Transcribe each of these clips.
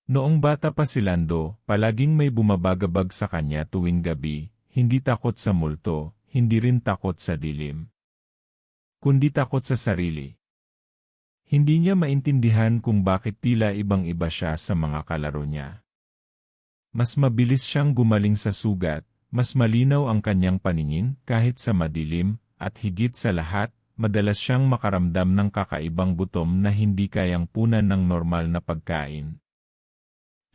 Noong bata pa si Lando, palaging may bumabagabag sa kanya tuwing gabi, hindi takot sa multo, hindi rin takot sa dilim, kundi takot sa sarili. Hindi niya maintindihan kung bakit tila ibang-iba siya sa mga kalaro niya. Mas mabilis siyang gumaling sa sugat, mas malinaw ang kanyang paningin kahit sa madilim, at higit sa lahat, madalas siyang makaramdam ng kakaibang gutom na hindi kayang punan ng normal na pagkain.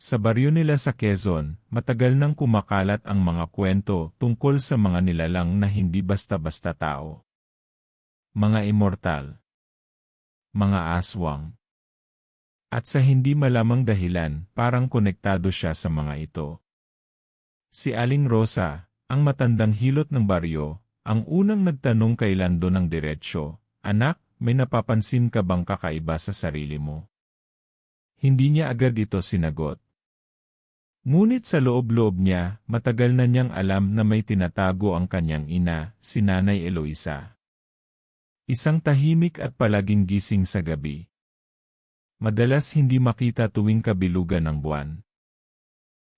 Sa baryo nila sa Quezon, matagal nang kumakalat ang mga kwento tungkol sa mga nilalang na hindi basta-basta tao. Mga immortal, mga aswang. At sa hindi malamang dahilan, parang konektado siya sa mga ito. Si Aling Rosa, ang matandang hilot ng baryo, ang unang nagtanong kay Lando ng diretsyo, "Anak, may napapansin ka bang kakaiba sa sarili mo?" Hindi niya agad ito sinagot. Ngunit sa loob-loob niya, matagal na niyang alam na may tinatago ang kanyang ina, si Nanay Eloisa. Isang tahimik at palaging gising sa gabi. Madalas hindi makita tuwing kabilugan ng buwan.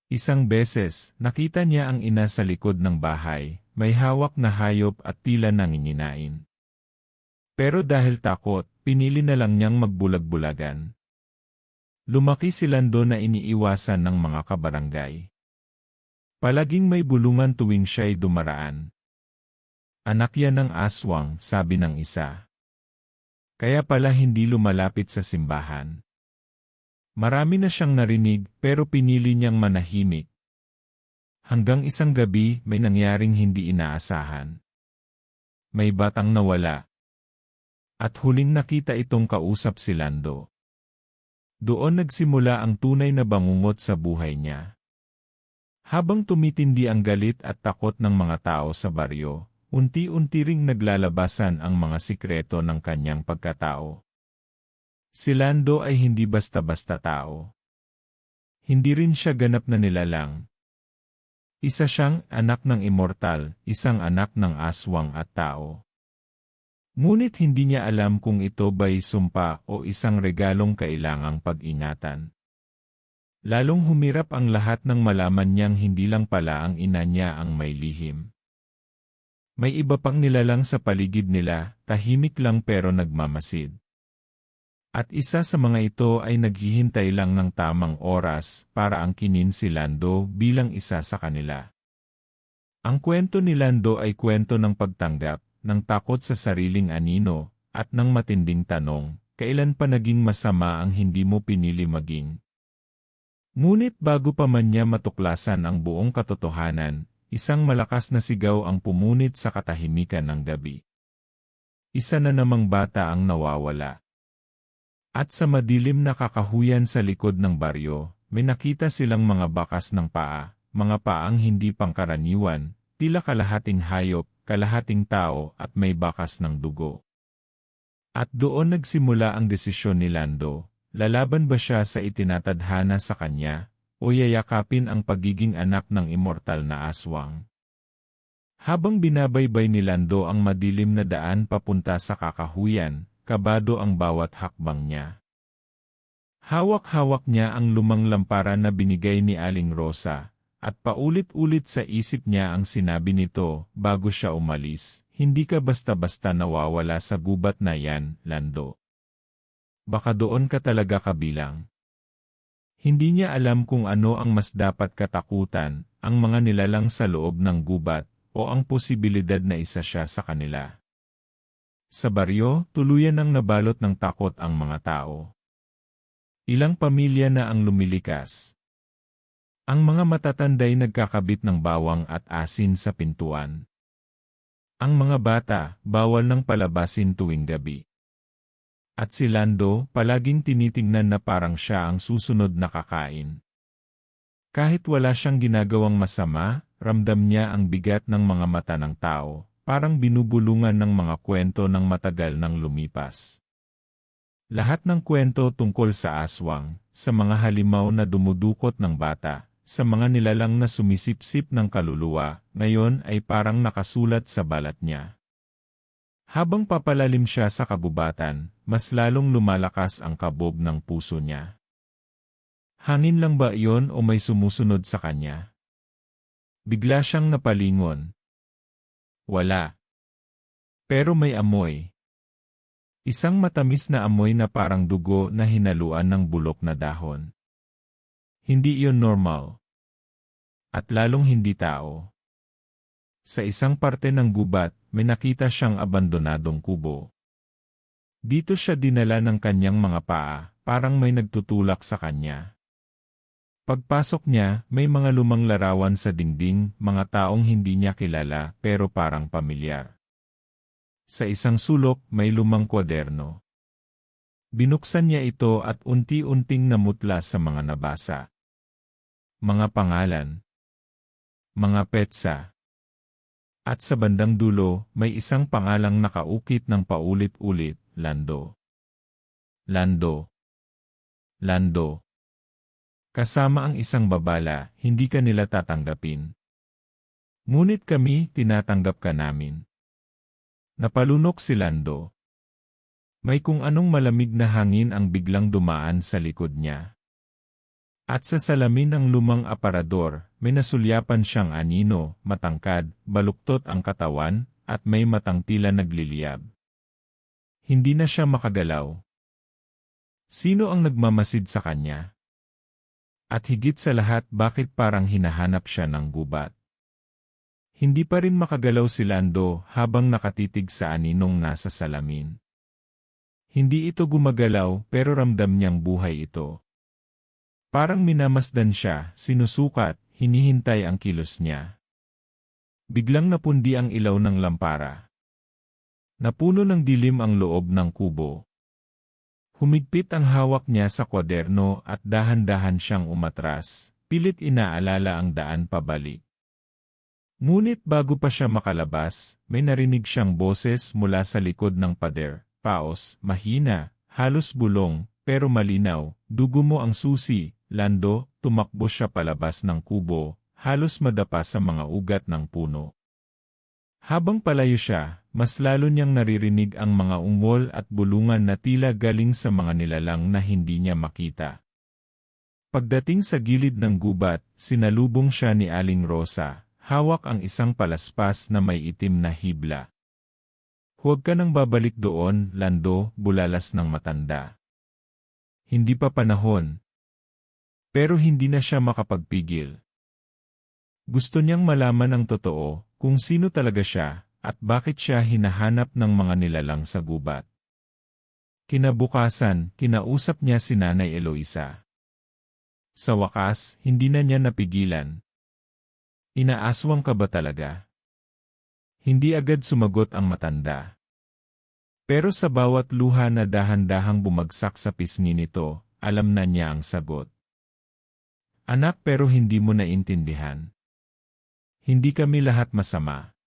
Isang beses, nakita niya ang ina sa likod ng bahay, may hawak na hayop at tila nanginginain. Pero dahil takot, pinili na lang niyang magbulag-bulagan. Lumaki si Lando na iniiwasan ng mga kabarangay. Palaging may bulungan tuwing siya'y dumaraan. "Anak yan ng aswang," sabi ng isa. Kaya pala hindi lumalapit sa simbahan. Marami na siyang narinig pero pinili niyang manahimik. Hanggang isang gabi may nangyaring hindi inaasahan. May batang nawala. At huling nakita itong kausap si Lando. Doon nagsimula ang tunay na bangungot sa buhay niya. Habang tumitindi ang galit at takot ng mga tao sa baryo, unti-unti ring naglalabasan ang mga sikreto ng kanyang pagkatao. Si Lando ay hindi basta-basta tao. Hindi rin siya ganap na nilalang. Isa siyang anak ng immortal, isang anak ng aswang at tao. Ngunit hindi niya alam kung ito ba'y sumpa o isang regalong kailangang pag-ingatan. Lalong humirap ang lahat nang malaman niyang hindi lang pala ang ina niya ang may lihim. May iba pang nilalang sa paligid nila, tahimik lang pero nagmamasid. At isa sa mga ito ay naghihintay lang ng tamang oras para angkinin si Lando bilang isa sa kanila. Ang kwento ni Lando ay kwento ng pagtanggap, ng takot sa sariling anino, at ng matinding tanong, kailan pa naging masama ang hindi mo pinili maging? Ngunit bago pa man niya matuklasan ang buong katotohanan, isang malakas na sigaw ang pumunit sa katahimikan ng gabi. Isa na namang bata ang nawawala. At sa madilim na kakahuyan sa likod ng baryo, may nakita silang mga bakas ng paa, mga paang hindi pangkaraniwan, tila kalahating hayop, kalahating tao at may bakas ng dugo. At doon nagsimula ang desisyon ni Lando, lalaban ba siya sa itinatadhana sa kanya, o yayakapin ang pagiging anak ng immortal na aswang? Habang binabaybay ni Lando ang madilim na daan papunta sa kakahuyan, kabado ang bawat hakbang niya. Hawak-hawak niya ang lumang lampara na binigay ni Aling Rosa, at paulit-ulit sa isip niya ang sinabi nito bago siya umalis, "Hindi ka basta-basta nawawala sa gubat na yan, Lando. Baka doon ka talaga kabilang." Hindi niya alam kung ano ang mas dapat katakutan, ang mga nilalang sa loob ng gubat, o ang posibilidad na isa siya sa kanila. Sa baryo, tuluyan ang nabalot ng takot ang mga tao. Ilang pamilya na ang lumilikas. Ang mga matatanday nagkakabit ng bawang at asin sa pintuan. Ang mga bata, bawal nang palabasin tuwing gabi. At si Lando, palaging tinitingnan na parang siya ang susunod na kakain. Kahit wala siyang ginagawang masama, ramdam niya ang bigat ng mga mata ng tao, parang binubulungan ng mga kwento ng matagal nang lumipas. Lahat ng kwento tungkol sa aswang, sa mga halimaw na dumudukot ng bata, sa mga nilalang na sumisipsip ng kaluluwa, ngayon ay parang nakasulat sa balat niya. Habang papalalim siya sa kabubatan, mas lalong lumalakas ang kabog ng puso niya. Hangin lang ba iyon o may sumusunod sa kanya? Bigla siyang napalingon. Wala. Pero may amoy. Isang matamis na amoy na parang dugo na hinaluan ng bulok na dahon. Hindi iyon normal. At lalong hindi tao. Sa isang parte ng gubat, may nakita siyang abandonadong kubo. Dito siya dinala ng kanyang mga paa, parang may nagtutulak sa kanya. Pagpasok niya, may mga lumang larawan sa dingding, mga taong hindi niya kilala pero parang pamilyar. Sa isang sulok, may lumang kwaderno. Binuksan niya ito at unti-unting namutla sa mga nabasa. Mga pangalan. Mga petsa. At sa bandang dulo, may isang pangalang nakaukit ng paulit-ulit, Lando. Lando. Lando. Kasama ang isang babala, hindi ka nila tatanggapin. Ngunit kami, tinatanggap ka namin. Napalunok si Lando. May kung anong malamig na hangin ang biglang dumaan sa likod niya. At sa salamin ng lumang aparador, may nasulyapan siyang anino, matangkad, baluktot ang katawan, at may matang tila nagliliyab. Hindi na siya makagalaw. Sino ang nagmamasid sa kanya? At higit sa lahat, bakit parang hinahanap siya ng gubat? Hindi pa rin makagalaw si Lando habang nakatitig sa aninong nasa salamin. Hindi ito gumagalaw pero ramdam niyang buhay ito. Parang minamasdan siya, sinusukat, hinihintay ang kilos niya. Biglang napundi ang ilaw ng lampara. Napuno ng dilim ang loob ng kubo. Humigpit ang hawak niya sa kwaderno at dahan-dahan siyang umatras, pilit inaalala ang daan pabalik. Ngunit bago pa siya makalabas, may narinig siyang boses mula sa likod ng pader, paos, mahina, halos bulong, pero malinaw, dugo mo ang susi. Lando, tumakbo siya palabas ng kubo, halos madapa sa mga ugat ng puno. Habang palayo siya, mas lalo niyang naririnig ang mga ungol at bulungan na tila galing sa mga nilalang na hindi niya makita. Pagdating sa gilid ng gubat, sinalubong siya ni Aling Rosa, hawak ang isang palaspas na may itim na hibla. Huwag ka nang babalik doon, Lando, bulalas ng matanda. Hindi pa panahon. Pero hindi na siya makapagpigil. Gusto niyang malaman ang totoo, kung sino talaga siya, at bakit siya hinahanap ng mga nilalang sa gubat. Kinabukasan, kinausap niya si Nanay Eloisa. Sa wakas, hindi na niya napigilan. Inaaswang ka ba talaga? Hindi agad sumagot ang matanda. Pero sa bawat luha na dahan-dahang bumagsak sa pisngi nito, alam na niya ang sagot. Anak, pero hindi mo naintindihan. Hindi kami lahat masama.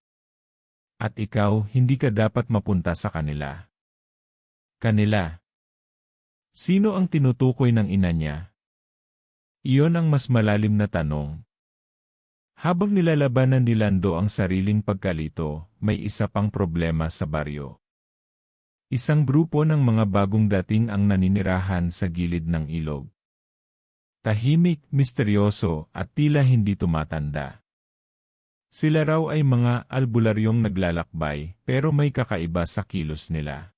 At ikaw, hindi ka dapat mapunta sa kanila. Kanila. Sino ang tinutukoy ng ina niya? Iyon ang mas malalim na tanong. Habang nilalabanan ni Lando ang sariling pagkalito, may isa pang problema sa baryo. Isang grupo ng mga bagong dating ang naninirahan sa gilid ng ilog. Tahimik, misteryoso, at tila hindi tumatanda. Sila raw ay mga albularyong naglalakbay, pero may kakaiba sa kilos nila.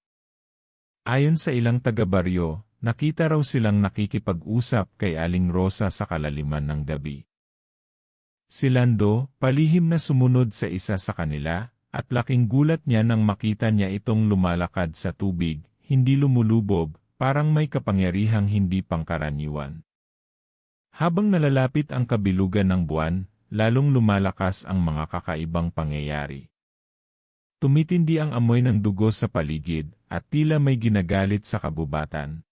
Ayon sa ilang taga-baryo, nakita raw silang nakikipag-usap kay Aling Rosa sa kalaliman ng gabi. Si Lando, palihim na sumunod sa isa sa kanila, at laking gulat niya nang makita niya itong lumalakad sa tubig, hindi lumulubog, parang may kapangyarihang hindi pangkaraniwan. Habang nalalapit ang kabilugan ng buwan, lalong lumalakas ang mga kakaibang pangyayari. Tumitindi ang amoy ng dugo sa paligid, at tila may ginagalit sa kabubatan.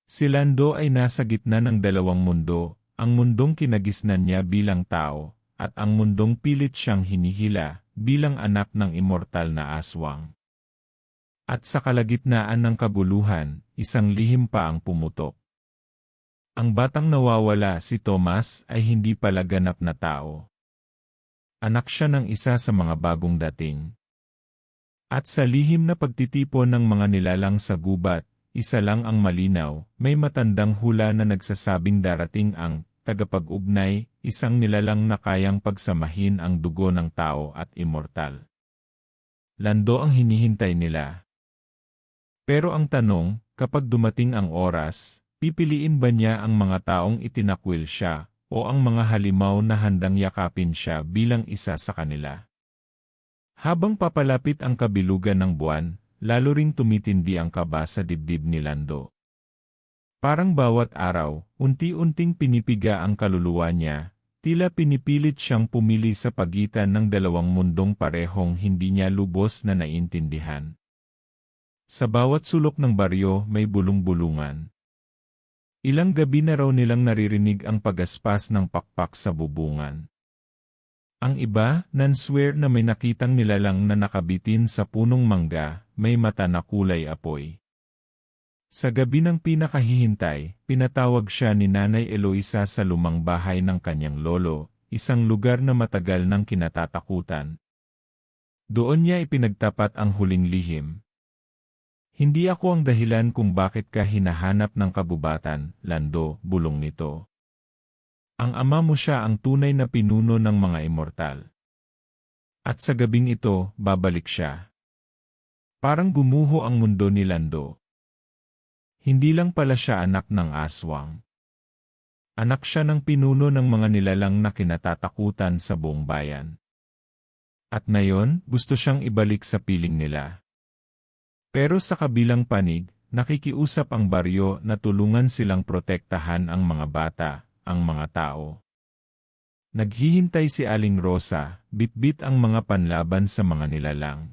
Si Lando ay nasa gitna ng dalawang mundo, ang mundong kinagisnan niya bilang tao, at ang mundong pilit siyang hinihila, bilang anak ng immortal na aswang. At sa kalagitnaan ng kaguluhan, isang lihim pa ang pumutok. Ang batang nawawala, si Tomas, ay hindi pala ganap na tao. Anak siya ng isa sa mga bagong dating. At sa lihim na pagtitipon ng mga nilalang sa gubat, isa lang ang malinaw, may matandang hula na nagsasabing darating ang tagapag-ugnay, isang nilalang na kayang pagsamahin ang dugo ng tao at immortal. Lando ang hinihintay nila. Pero ang tanong, kapag dumating ang oras, pipiliin ba niya ang mga taong itinakwil siya, o ang mga halimaw na handang yakapin siya bilang isa sa kanila? Habang papalapit ang kabilugan ng buwan, lalo ring tumitindi ang kaba sa dibdib ni Lando. Parang bawat araw, unti-unting pinipiga ang kaluluwa niya, tila pinipilit siyang pumili sa pagitan ng dalawang mundong parehong hindi niya lubos na naintindihan. Sa bawat sulok ng baryo may bulong-bulungan. Ilang gabi na raw nilang naririnig ang pagaspas ng pakpak sa bubungan. Ang iba, nanswear na may nakitang nilalang na nakabitin sa punong mangga, may mata na kulay apoy. Sa gabi ng pinakahihintay, pinatawag siya ni Nanay Eloisa sa lumang bahay ng kanyang lolo, isang lugar na matagal nang kinatatakutan. Doon niya ipinagtapat ang huling lihim. Hindi ako ang dahilan kung bakit ka hinahanap ng kabubatan, Lando, bulong nito. Ang ama mo siya ang tunay na pinuno ng mga immortal. At sa gabing ito, babalik siya. Parang gumuho ang mundo ni Lando. Hindi lang pala siya anak ng aswang. Anak siya ng pinuno ng mga nilalang na kinatatakutan sa buong bayan. At ngayon, gusto siyang ibalik sa piling nila. Pero sa kabilang panig, nakikiusap ang baryo na tulungan silang protektahan ang mga bata, ang mga tao. Naghihintay si Aling Rosa, bitbit ang mga panlaban sa mga nilalang.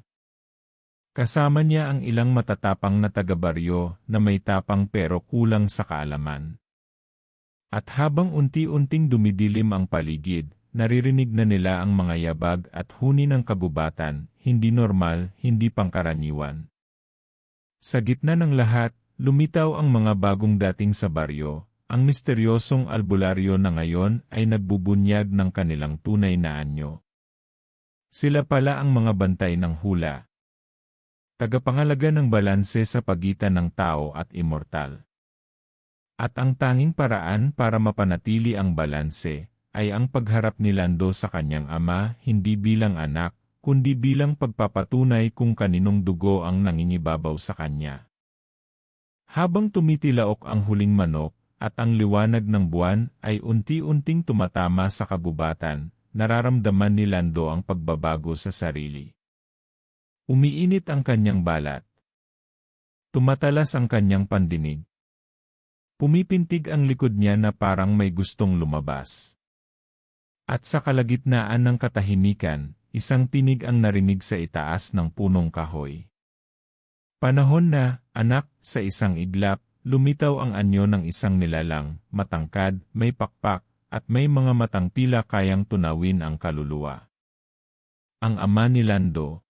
Kasama niya ang ilang matatapang na taga-baryo na may tapang pero kulang sa kaalaman. At habang unti-unting dumidilim ang paligid, naririnig na nila ang mga yabag at huni ng kabubatan, hindi normal, hindi pangkaraniwan. Sa gitna ng lahat, lumitaw ang mga bagong dating sa baryo. Ang misteryosong albularyo na ngayon ay nagbubunyag ng kanilang tunay na anyo. Sila pala ang mga bantay ng hula. Tagapangalaga ng balanse sa pagitan ng tao at immortal. At ang tanging paraan para mapanatili ang balanse, ay ang pagharap ni Lando sa kanyang ama hindi bilang anak, kundi bilang pagpapatunay kung kaninong dugo ang nangingibabaw sa kanya. Habang tumitilaok ang huling manok, at ang liwanag ng buwan ay unti-unting tumatama sa kabubatan, nararamdaman ni Lando ang pagbabago sa sarili. Umiinit ang kanyang balat. Tumatalas ang kanyang pandinig. Pumipintig ang likod niya na parang may gustong lumabas. At sa kalagitnaan ng katahimikan, isang tinig ang narinig sa itaas ng punong kahoy. Panahon na, anak, sa isang iglap, lumitaw ang anyo ng isang nilalang, matangkad, may pakpak, at may mga matang tila kayang tunawin ang kaluluwa. Ang ama ni Lando.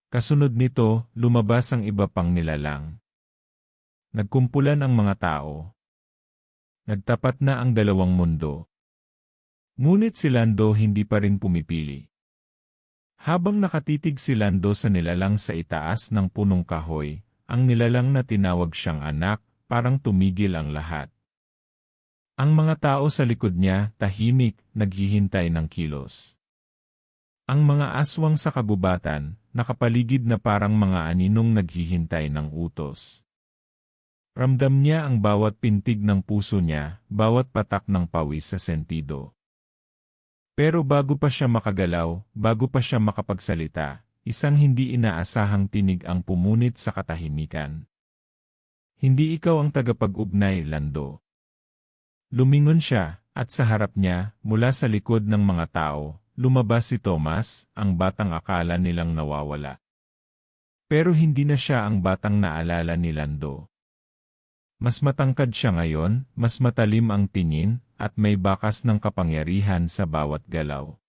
Kasunod nito, lumabas ang iba pang nilalang. Nagkumpulan ang mga tao. Nagtapat na ang dalawang mundo. Ngunit si Lando hindi pa rin pumipili. Habang nakatitig si Lando sa nilalang sa itaas ng punong kahoy, ang nilalang na tinawag siyang anak, parang tumigil ang lahat. Ang mga tao sa likod niya, tahimik, naghihintay ng kilos. Ang mga aswang sa kagubatan, nakapaligid na parang mga aninong naghihintay ng utos. Ramdam niya ang bawat pintig ng puso niya, bawat patak ng pawis sa sentido. Pero bago pa siya makagalaw, bago pa siya makapagsalita, isang hindi inaasahang tinig ang pumunit sa katahimikan. Hindi ikaw ang tagapag-ugnay, Lando. Lumingon siya, at sa harap niya, mula sa likod ng mga tao, lumabas si Thomas, ang batang akala nilang nawawala. Pero hindi na siya ang batang naalala ni Lando. Mas matangkad siya ngayon, mas matalim ang tingin, at may bakas ng kapangyarihan sa bawat galaw.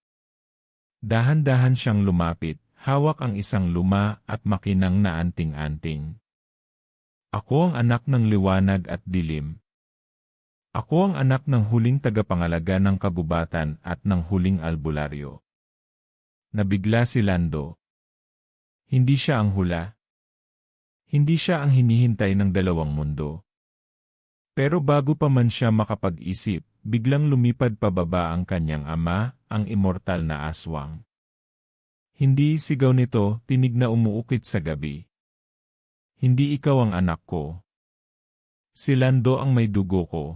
Dahan-dahan siyang lumapit. Hawak ang isang luma at makinang na anting-anting. Ako ang anak ng liwanag at dilim. Ako ang anak ng huling tagapangalaga ng kagubatan at ng huling albularyo. Nabigla si Lando. Hindi siya ang hula. Hindi siya ang hinihintay ng dalawang mundo. Pero bago pa man siya makapag-isip, biglang lumipad pababa ang kanyang ama, ang immortal na aswang. Hindi sigaw nito, tinig na umuukit sa gabi. Hindi ikaw ang anak ko. Si Lando ang may dugo ko.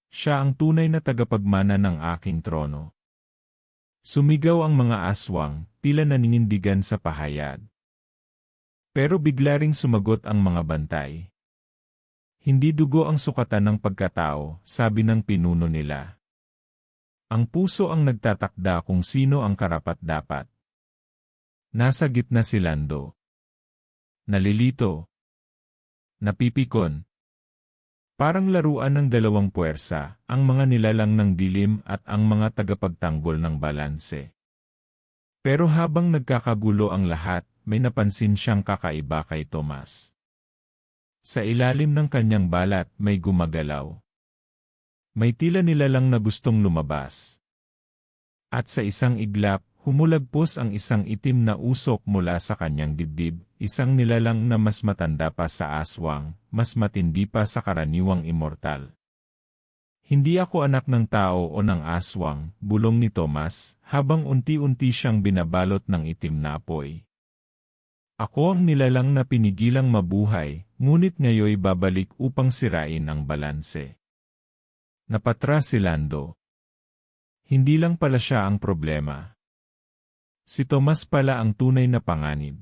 Siya ang tunay na tagapagmana ng aking trono. Sumigaw ang mga aswang, tila naninindigan sa pahayag. Pero bigla ring sumagot ang mga bantay. Hindi dugo ang sukatan ng pagkatao, sabi ng pinuno nila. Ang puso ang nagtatakda kung sino ang karapat-dapat. Nasa gitna si Lando. Nalilito. Napipikon. Parang laruan ng dalawang puwersa, ang mga nilalang ng dilim at ang mga tagapagtanggol ng balanse. Pero habang nagkakagulo ang lahat, may napansin siyang kakaiba kay Tomas. Sa ilalim ng kanyang balat may gumagalaw. May tila nilalang na gustong lumabas. At sa isang iglap, humulagpos ang isang itim na usok mula sa kanyang dibdib, isang nilalang na mas matanda pa sa aswang, mas matindi pa sa karaniwang immortal. Hindi ako anak ng tao o ng aswang, bulong ni Tomas, habang unti-unti siyang binabalot ng itim na apoy. Ako ang nilalang na pinigilang mabuhay, ngunit ngayoy babalik upang sirain ang balanse. Napatras si Lando. Hindi lang pala siya ang problema. Si Tomas pala ang tunay na panganib.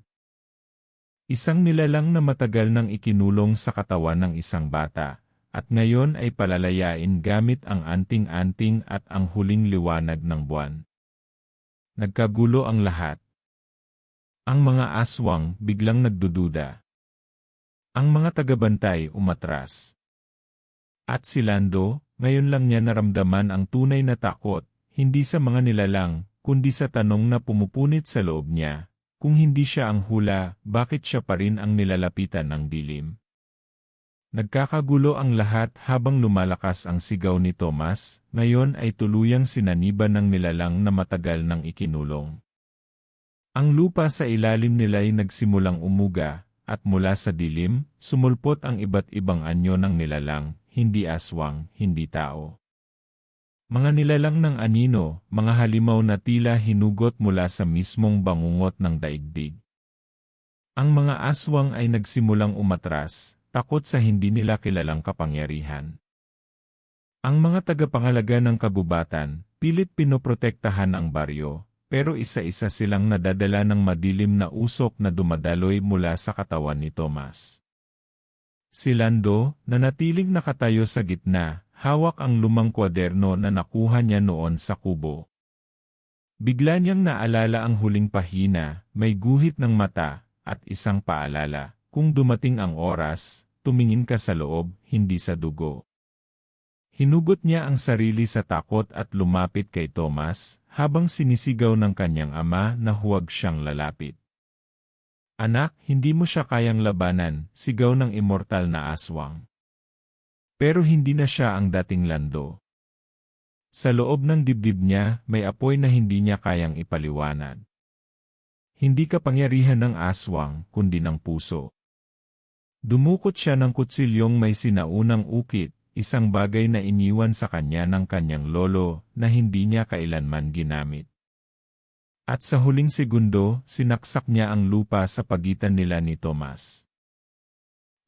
Isang nilalang na matagal nang ikinulong sa katawan ng isang bata, at ngayon ay palalayain gamit ang anting-anting at ang huling liwanag ng buwan. Nagkagulo ang lahat. Ang mga aswang biglang nagdududa. Ang mga tagabantay umatras. At si Lando, ngayon lang niya naramdaman ang tunay na takot, hindi sa mga nilalang, kundi sa tanong na pumupunit sa loob niya. Kung hindi siya ang hula, bakit siya pa rin ang nilalapitan ng dilim? Nagkakagulo ang lahat habang lumalakas ang sigaw ni Tomas, ngayon ay tuluyang sinaniban ng nilalang na matagal nang ikinulong. Ang lupa sa ilalim nila'y nagsimulang umuga, at mula sa dilim, sumulpot ang iba't ibang anyo ng nilalang, hindi aswang, hindi tao. Mga nilalang ng anino, mga halimaw na tila hinugot mula sa mismong bangungot ng daigdig. Ang mga aswang ay nagsimulang umatras, takot sa hindi nila kilalang kapangyarihan. Ang mga tagapangalaga ng kagubatan, pilit pinoprotektahan ang baryo, pero isa-isa silang nadadala ng madilim na usok na dumadaloy mula sa katawan ni Tomas. Si Lando, nanatiling nakatayo sa gitna, hawak ang lumang kwaderno na nakuha niya noon sa kubo. Bigla niyang naalala ang huling pahina, may guhit ng mata, at isang paalala, kung dumating ang oras, tumingin ka sa loob, hindi sa dugo. Hinugot niya ang sarili sa takot at lumapit kay Tomas, habang sinisigaw ng kanyang ama na huwag siyang lalapit. Anak, hindi mo siya kayang labanan, sigaw ng immortal na aswang. Pero hindi na siya ang dating Lando. Sa loob ng dibdib niya, may apoy na hindi niya kayang ipaliwanag. Hindi kapangyarihan ng aswang, kundi ng puso. Dumukot siya ng kutsilyong may sinaunang ukit, isang bagay na iniwan sa kanya ng kanyang lolo na hindi niya kailanman ginamit. At sa huling segundo, sinaksak niya ang lupa sa pagitan nila ni Tomas.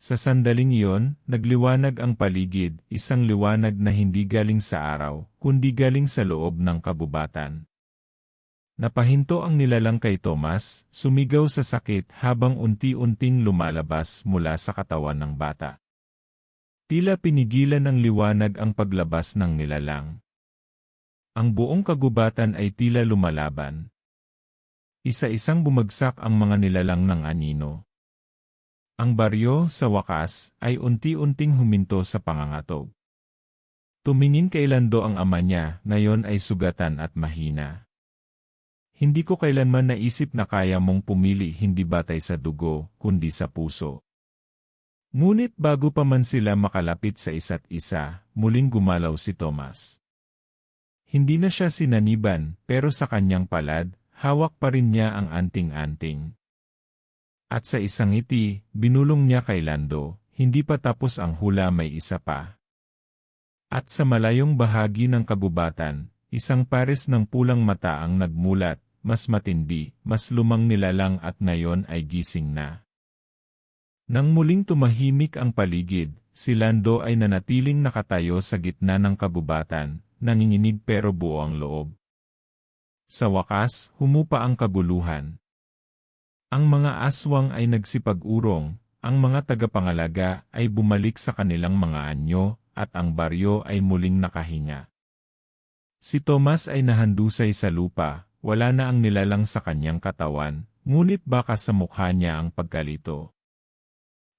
Sa sandaling iyon, nagliwanag ang paligid, isang liwanag na hindi galing sa araw, kundi galing sa loob ng kabubatan. Napahinto ang nilalang kay Tomas, sumigaw sa sakit habang unti-unting lumalabas mula sa katawan ng bata. Tila pinigilan ng liwanag ang paglabas ng nilalang. Ang buong kagubatan ay tila lumalaban. Isa-isang bumagsak ang mga nilalang ng anino. Ang baryo, sa wakas, ay unti-unting huminto sa pangangatog. Tumingin kay Lando ang ama niya, ngayon ay sugatan at mahina. Hindi ko kailanman naisip na kaya mong pumili hindi batay sa dugo, kundi sa puso. Ngunit bago pa man sila makalapit sa isa't isa, muling gumalaw si Tomas. Hindi na siya sinaniban, pero sa kanyang palad, hawak pa rin niya ang anting-anting. At sa isang ngiti, binulong niya kay Lando, hindi pa tapos ang hula, may isa pa. At sa malayong bahagi ng kagubatan, isang pares ng pulang mata ang nagmulat, mas matindi, mas lumang nilalang at ngayon ay gising na. Nang muling tumahimik ang paligid, si Lando ay nanatiling nakatayo sa gitna ng kagubatan, nanginginig pero buo ang loob. Sa wakas, humupa ang kaguluhan. Ang mga aswang ay nagsipag-urong, ang mga tagapangalaga ay bumalik sa kanilang mga anyo, at ang baryo ay muling nakahinga. Si Tomas ay nahandusay sa lupa, wala na ang nilalang sa kanyang katawan, ngunit baka sa mukha niya ang pagkalito.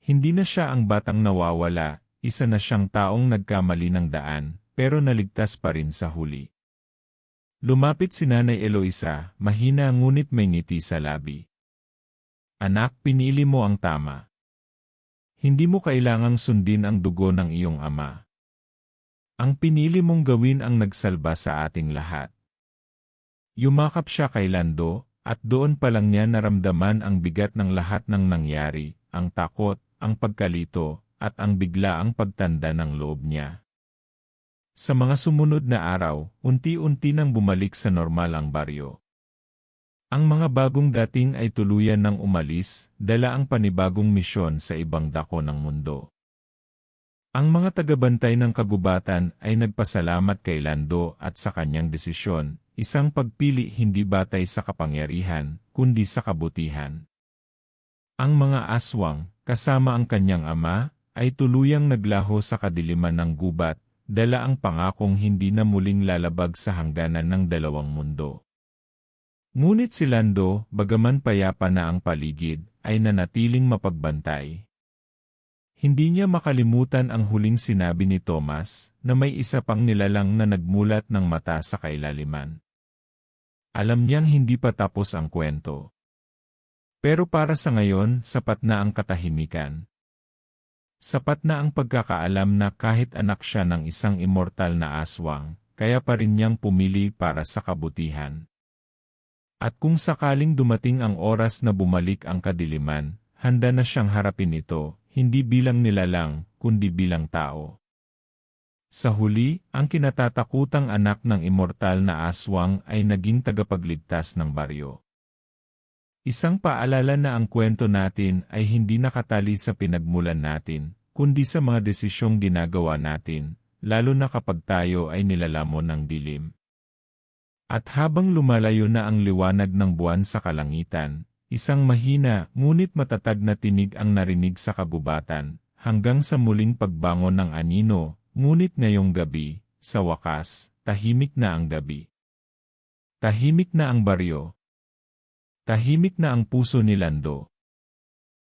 Hindi na siya ang batang nawawala, isa na siyang taong nagkamali ng daan, pero naligtas pa rin sa huli. Lumapit si Nanay Eloisa, mahina ngunit may ngiti sa labi. Anak, pinili mo ang tama. Hindi mo kailangang sundin ang dugo ng iyong ama. Ang pinili mong gawin ang nagsalba sa ating lahat. Yumakap siya kay Lando, at doon pa lang niya naramdaman ang bigat ng lahat ng nangyari, ang takot, ang pagkalito, at ang biglaang pagtanda ng loob niya. Sa mga sumunod na araw, unti-unti nang bumalik sa normal ang baryo. Ang mga bagong dating ay tuluyan ng umalis, dala ang panibagong misyon sa ibang dako ng mundo. Ang mga tagabantay ng kagubatan ay nagpasalamat kay Lando at sa kanyang desisyon, isang pagpili hindi batay sa kapangyarihan, kundi sa kabutihan. Ang mga aswang, kasama ang kanyang ama, ay tuluyang naglaho sa kadiliman ng gubat, dala ang pangakong hindi na muling lalabag sa hangganan ng dalawang mundo. Ngunit si Lando, bagaman payapa na ang paligid, ay nanatiling mapagbantay. Hindi niya makalimutan ang huling sinabi ni Tomas, na may isa pang nilalang na nagmulat ng mata sa kailaliman. Alam niyang hindi pa tapos ang kwento. Pero para sa ngayon, sapat na ang katahimikan. Sapat na ang pagkakaalam na kahit anak siya ng isang immortal na aswang, kaya pa rin niyang pumili para sa kabutihan. At kung sakaling dumating ang oras na bumalik ang kadiliman, handa na siyang harapin ito, hindi bilang nilalang, kundi bilang tao. Sa huli, ang kinatatakutang anak ng immortal na aswang ay naging tagapagligtas ng baryo. Isang paalala na ang kwento natin ay hindi nakatali sa pinagmulan natin, kundi sa mga desisyong ginagawa natin, lalo na kapag tayo ay nilalamon ng dilim. At habang lumalayo na ang liwanag ng buwan sa kalangitan, isang mahina ngunit matatag na tinig ang narinig sa kagubatan, hanggang sa muling pagbangon ng anino, ngunit ngayong gabi, sa wakas, tahimik na ang gabi. Tahimik na ang baryo. Tahimik na ang puso ni Lando.